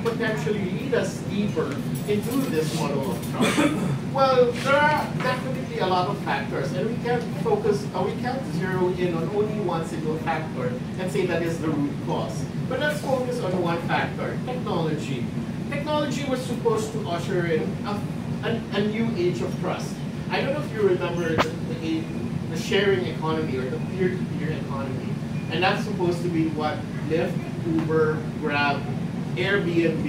potentially lead us deeper into this model of trust? Well, there are definitely a lot of factors, and we can't zero in on only one single factor and say that is the root cause. But let's focus on one factor: technology. Technology was supposed to usher in a new age of trust. I don't know if you remember the sharing economy or the peer-to-peer economy, and that's supposed to be what Lyft, Uber, Grab, Airbnb,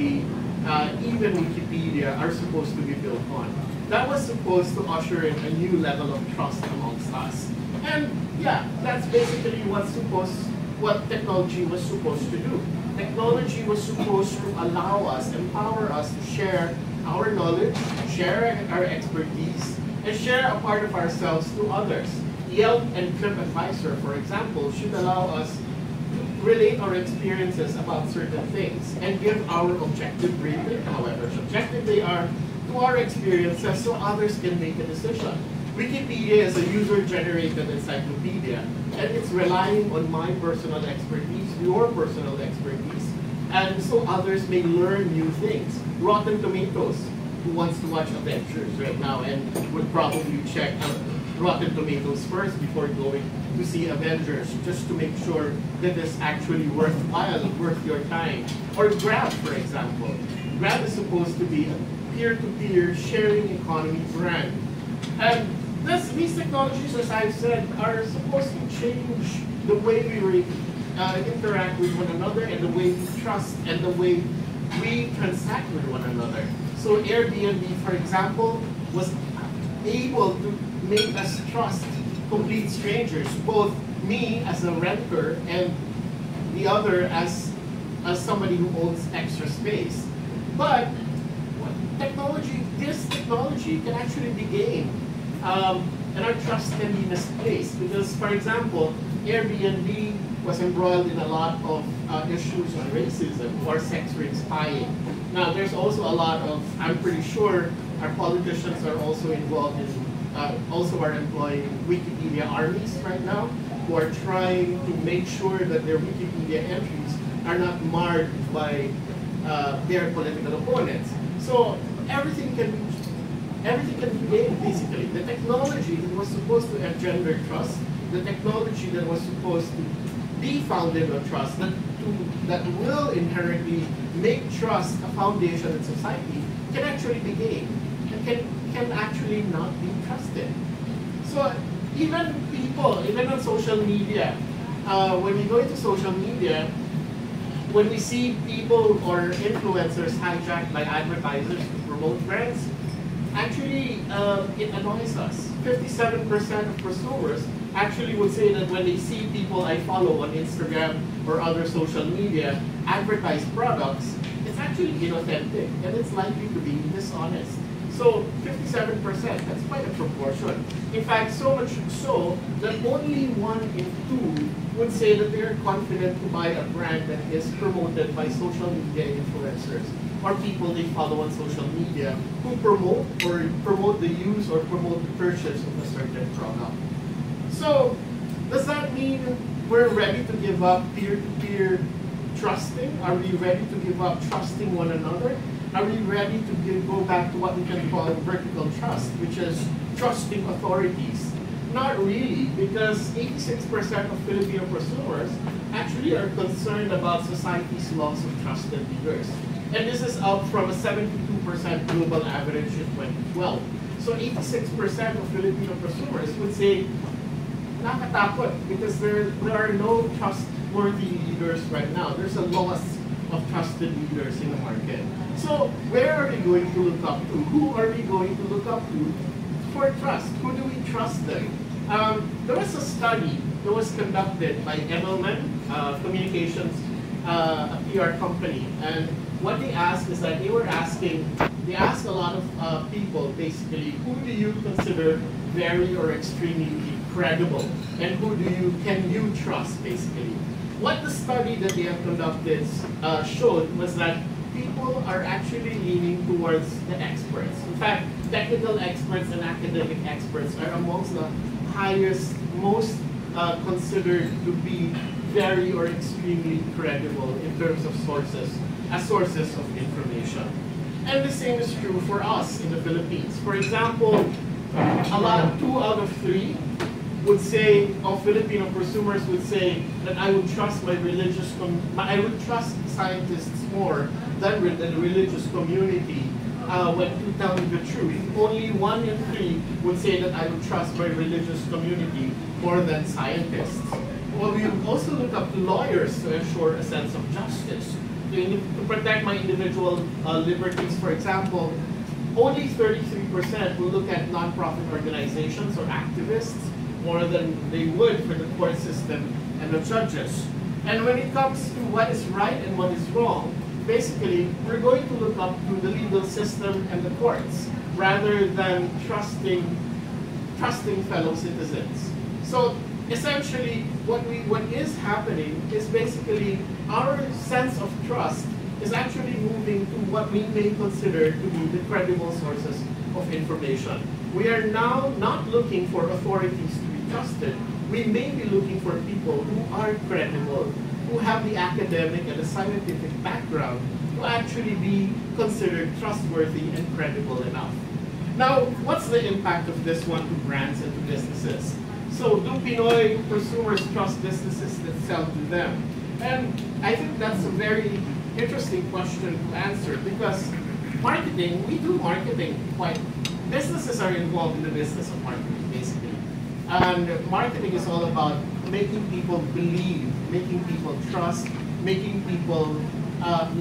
even Wikipedia are supposed to be built on. That was supposed to usher in a new level of trust amongst us. And yeah, that's basically what technology was supposed to do. Technology was supposed to allow us, empower us to share our knowledge, share our expertise, and share a part of ourselves to others. Yelp and TripAdvisor, for example, should allow us to relate our experiences about certain things and give our objective rating, however subjective they are, to our experiences so others can make a decision. Wikipedia is a user-generated encyclopedia, and it's relying on my personal expertise, your personal expertise, and so others may learn new things. Rotten Tomatoes, who wants to watch Avengers right now and would probably check out Rotten Tomatoes first before going to see Avengers, just to make sure that it's actually worthwhile, worth your time. Or Grab, for example. Grab is supposed to be a peer-to-peer sharing economy brand. And these technologies, as I've said, are supposed to change the way we interact with one another and the way we trust and the way we transact with one another. So Airbnb, for example, was able to make us trust complete strangers, both me as a renter and the other as somebody who owns extra space. But this technology can actually be gained, and our trust can be misplaced because, for example, Airbnb was embroiled in a lot of issues on racism or sex rate spying. Now, there's also a lot of, I'm pretty sure our politicians are also involved in, also are employing Wikipedia armies right now who are trying to make sure that their Wikipedia entries are not marred by their political opponents. So everything can be gained, basically. The technology that was supposed to engender trust, the technology that was supposed to be founded on trust, that will inherently make trust a foundation in society, can actually be gained and can actually not be trusted. So even people, even on social media, when we go into social media, when we see people or influencers hijacked by advertisers to promote brands, actually it annoys us. 57% of prosumers actually would say that when they see people I follow on Instagram or other social media advertise products, it's actually inauthentic and it's likely to be dishonest. So 57%, that's quite a proportion. In fact, so much so that only 1 in 2 would say that they are confident to buy a brand that is promoted by social media influencers or people they follow on social media who promote the use or promote the purchase of a certain product. So does that mean we're ready to give up peer-to-peer trusting? Are we ready to give up trusting one another? Are we ready to go back to what we can call vertical trust, which is trusting authorities? Not really, because 86% of Filipino prosumers actually are concerned about society's loss of trusted leaders. And this is up from a 72% global average in 2012. So 86% of Filipino prosumers would say, nakatakot, because there are no trustworthy leaders right now. There's a loss of trusted leaders in the market. So where are we going to look up to? Who are we going to look up to for trust? Who do we trust them? There was a study that was conducted by Edelman Communications, a PR company, and what they asked is that they asked a lot of people basically, who do you consider very or extremely credible, and can you trust basically? What the study that they have conducted showed was that people are actually leaning towards the experts. In fact, technical experts and academic experts are amongst the highest, most considered to be very or extremely credible in terms of sources as sources of information. And the same is true for us in the Philippines. For example, 2 out of 3 would say, of Filipino prosumers would say that I would trust I would trust scientists more than the religious community when telling the truth. Only 1 in 3 would say that I would trust my religious community more than scientists. Well, we also look up to lawyers to ensure a sense of justice, to protect my individual liberties. For example, only 33% will look at nonprofit organizations or activists more than they would for the court system and the judges. And when it comes to what is right and what is wrong, basically, we're going to look up to the legal system and the courts rather than trusting fellow citizens. So essentially, what is happening is basically our sense of trust is actually moving to what we may consider to be the credible sources of information. We are now not looking for authorities to be trusted. We may be looking for people who are credible, who have the academic and the scientific background to actually be considered trustworthy and credible enough. Now, what's the impact of this one to brands and to businesses? So, do Pinoy prosumers trust businesses that sell to them? And I think that's a very interesting question to answer, because marketing, we do marketing businesses are involved in the business of marketing, basically. And marketing is all about making people believe, making people trust, making people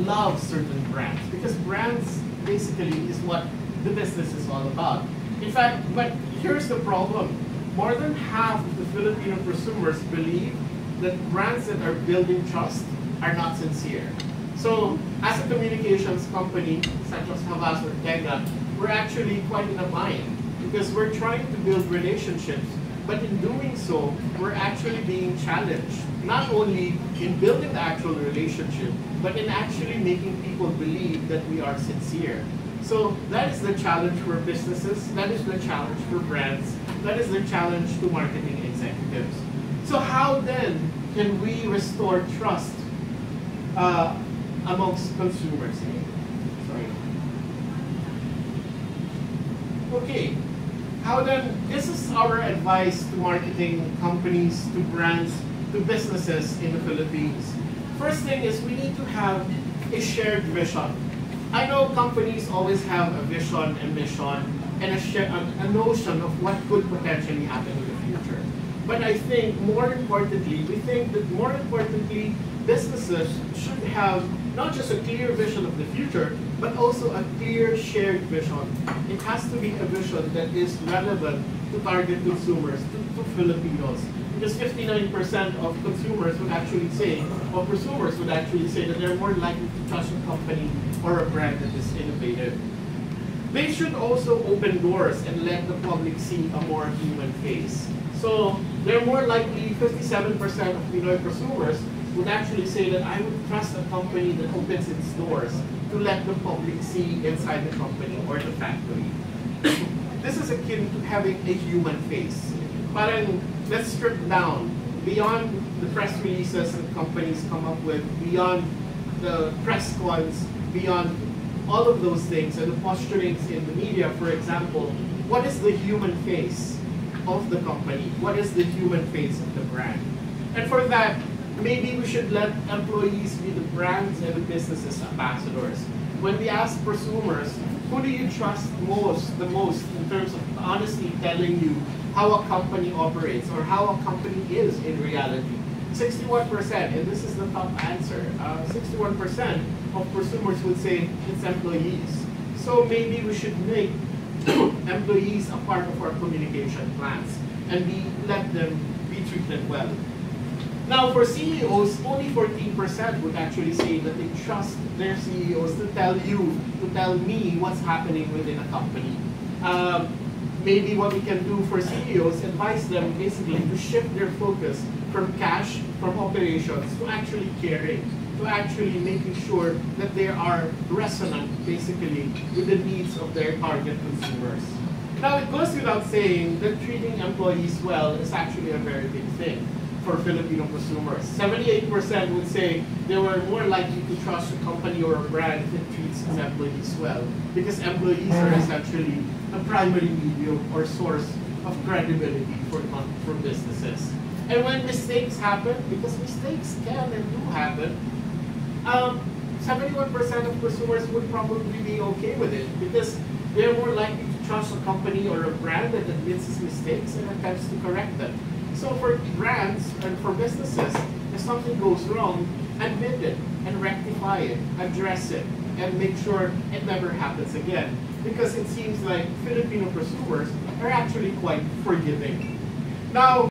love certain brands, because brands basically is what the business is all about. In fact, but here's the problem. More than half of the Filipino prosumers believe that brands that are building trust are not sincere. So, as a communications company, such as Havas Ortega, we're actually quite in a bind, because we're trying to build relationships, but in doing so, we're actually being challenged, not only in building the actual relationship, but in actually making people believe that we are sincere. So that is the challenge for businesses, that is the challenge for brands, that is the challenge to marketing executives. So how then can we restore trust amongst consumers? Sorry. Okay, how then, this is our advice to marketing companies, to brands, to businesses in the Philippines. First thing is we need to have a shared vision. I know companies always have a vision and mission and a notion of what could potentially happen in the future. But I think more importantly, businesses should have not just a clear vision of the future, but also a clear shared vision. It has to be a vision that is relevant to target consumers, to Filipinos. Because 59% of consumers would actually say, or prosumers would actually say, that they're more likely to trust a company or a brand that is innovative. They should also open doors and let the public see a more human face. So they're more likely, 57% of Pinoy prosumers would actually say that I would trust a company that opens its doors to let the public see inside the company or the factory. This is akin to having a human face. Parang, let's strip down beyond the press releases that companies come up with, beyond the press cons, beyond all of those things and the posturings in the media, for example. What is the human face of the company? What is the human face of the brand? And for that, maybe we should let employees be the brands and the businesses ambassadors. When we ask prosumers, who do you trust the most in terms of honestly telling you how a company operates or how a company is in reality? 61%, and this is the top answer, 61% of prosumers would say it's employees. So maybe we should make employees a part of our communication plans and let them be treated well. Now, for CEOs, only 14% would actually say that they trust their CEOs to tell me what's happening within a company. Maybe what we can do for CEOs, advise them basically to shift their focus from cash, from operations, to actually caring, to actually making sure that they are resonant, basically, with the needs of their target consumers. Now, it goes without saying that treating employees well is actually a very big thing. for Filipino prosumers. 78% would say they were more likely to trust a company or a brand if it treats its employees well, because employees are essentially the primary medium or source of credibility for businesses. And when mistakes happen, because mistakes can and do happen, 71% of prosumers would probably be okay with it, because they're more likely to trust a company or a brand that admits its mistakes and attempts to correct them. So for brands and for businesses, if something goes wrong, admit it and rectify it, address it, and make sure it never happens again. Because it seems like Filipino prosumers are actually quite forgiving. Now,